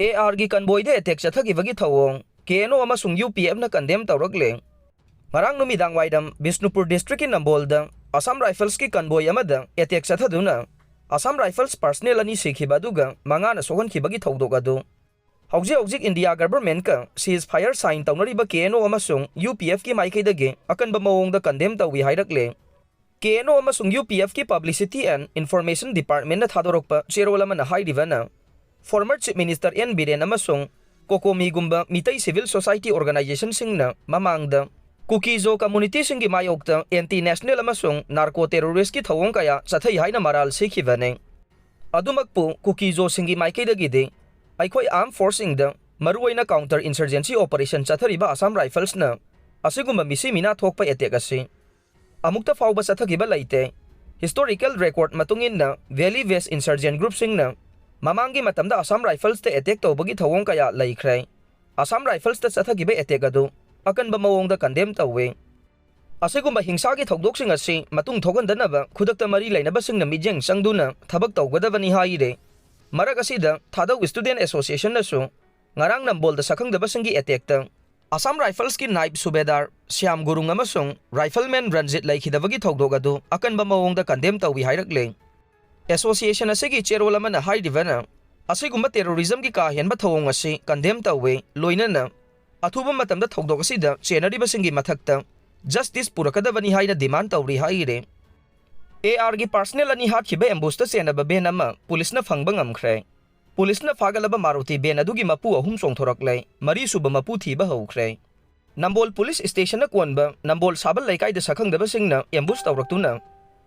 ARgi Convoyda attack Chathakhibagi Thouwong KNO Amasung UPFna condemn Tourakli. Marang numidang waidam Bishnupur district in Nambolda Assam Rifles ki convoy amada attack Chathaduna Assam Rifles personnel ani Hatkhiba duga mangana Thouwong Thouwdogadu. Houkhre India government ka ceasefire sign taunariba KNO Amasung UPF ki maikaidagi akanba mawongda condemn tawi hairakle. KNO Amasung UPF ki Publicity and Information Department na thadorokpa cherola na haidivana former Chief Minister N. Biren Amasung Kokomi gumba Mitai Civil Society Organization singna mamangda Kukizo community singi mayokta anti-national Amasung narco-terrorist ki Thouwong kaya sathai haina maral sikhivane. Adumakpu Kukizo singi maikaidagide Aikhoi armed forcing the maruwaina counter-insurgency operation chathariba Assam Rifles na asigumba misi mina thokpa attack asi. Amukta Fangba Chathakhibagi laite historical record matungin na Valley West insurgent group sing na mamangi matamda Assam Rifles te attack tawbagi Thouwong kaya laikhre. Assam Rifles te Chathakhibagi attack adu akanba mawongda condemn tawe. Asigumba hingsagi thokdoksing asi matung thogandanaba khudakta mari lainaba singna mijeng sangduna thabak tawgadabani haire. Marag asida Thadau Student Association na so ngarang nambolda sakhangdaba singi attack ta Assam Rifles ki Naib Subedar Syam Gurung Amasung Rifleman Ranjit laikhidabagi thokdogadu akanba mawongda condemn tawi hairakle. Association asigi cherola mana haidivana asigumba terrorism ki kahianba Thouwong asi condemn tawe loinana athuba matamda thokdog asida chenariba singi mathakta justice purakadabani haina demand tawri haire. ARgi personnel ani Hatkhiba Ambushta Chennaba ben ama Policena Fangba Ngamkhre. Policena Fagatlaba Maruti ben Adugi Mapu Ahum Chongthorakle Mari suba Mapu Thiba Houkhre. Nambol Police Station na Kwanba Nambol Sabal Laikai de sakhangdaba singna ambush tawraktuna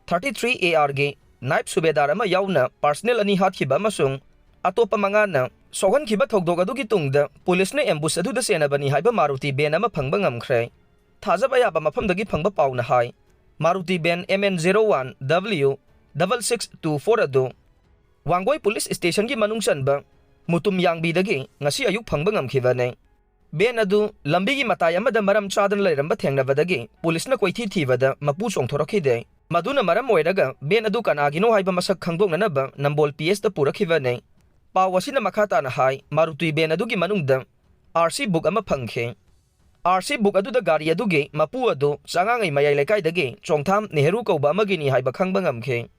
33 ARgi Naib Subedar ama yauna personnel ani Hatkhiba Amasung atopa mangana sohankhiba thokdogadugi tungda police na ambush adu da Chennabani haiba Maruti ben ama phangba ngamkhre. Thajaba yaba mafamdagi phangba pauna hai Maruti ben MN01W 6624 adu Wangoi Police Station ki manungsan ba mutum yangbi dagi ngasi ayuk phangba ngamkhibane. Ben adu lambi gi matai amada maram chadan lairamba thengnabadagi police na koithi thibada Mapu Chongthorakle maduna maram oiraga ben adu kanagino haiba masak khangdoknanaba Nambol PS da purakhibane. Pawasina makhata na hai Maruti ben adugi manungda RC book ama phangkhe. RC book adu da gari adugi Mapu adu changangai mayai lekai dagi Chongtham Nehru kauba amagini haiba khangba ngamkhe.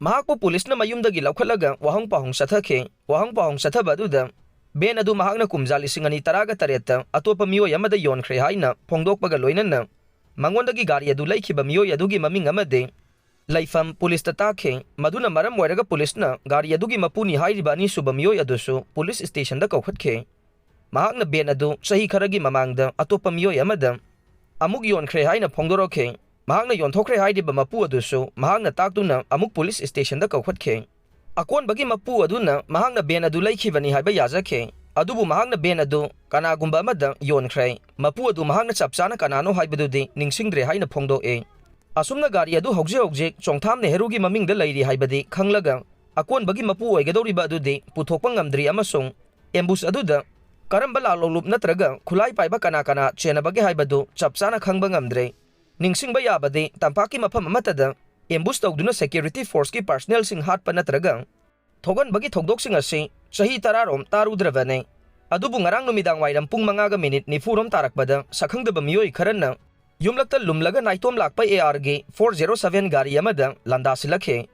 Mahakpo police na mayumdagi laukhatlaga wahang pahong sathakhe wahang pahong sathaba aduda ben adu mahakna kumjali singani taraga tareta atopa miyoy amada yonkhre haina phongdokpaga loinana mangondagi gari adu laikhiba miyoy adugi maming amade laifam police ta takhe maduna maram oiraga police na gari adugi mapuni hairiba ani suba miyoy adusu police station da kaukhatkhe. Mahakna ben adu sahi kharagi mamangda atopa miyoy amada amuk yonkhre haina phongdorokhe. Mahakna yonthokre haidiba Mapu adusu mahakna taktuna amuk police station da kaukhatkhe. Akon bagi Mapu aduna mahakna ben adu laikhibani haiba yajakhe. Adubu mahakna ben adu kanagumba amada yonkhre. Mapu adu mahakna chapchana kanano haibadudi ningsingdre haina phongdoke. Asumna gari adu houkhre Chongtham Nehru gi mamingda lairi haibadi khanglaga akon bagi Mapu oigadoriba adudi puthokpa ngamdri amasung ambush aduda karamba lalolup natraga khulai paiba kana Chennaba gi haibadu chapchana khangba ngamdre. Ningsingba yabadi tampaki mafam amatada ambush tawduna security force ki personnel sing hatpa natraga thogan bagi thokdoksing asi sahi tararom tarudravane. Adubu ngarang numidang wairam pung 5:40 nifurom tarakbada sakhangdaba miyoy kharanna yumlakta lumlaga naitom lakpa ARgi 407 gari amada landa silakhe.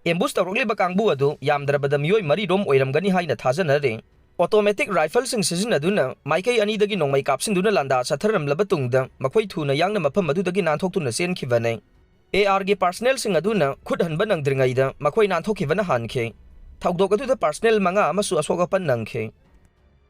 Ambush tawrakliba kangbu adu yamdrabada miyoy maridom oiramgani haina thajanare. Automatic rifle sing sizinaduna maikai ani dagi nongmai kapsingduna landa satharamlaba tungda makhoi thuna yangna mafam adudagi nanthokthuna senkhibane. ARgi personnel sing aduna khudhanba nangdringaida makhoi nanthokkhibana hankhe. Thokdok aduda personnel manga amasu asogapan nangkhe.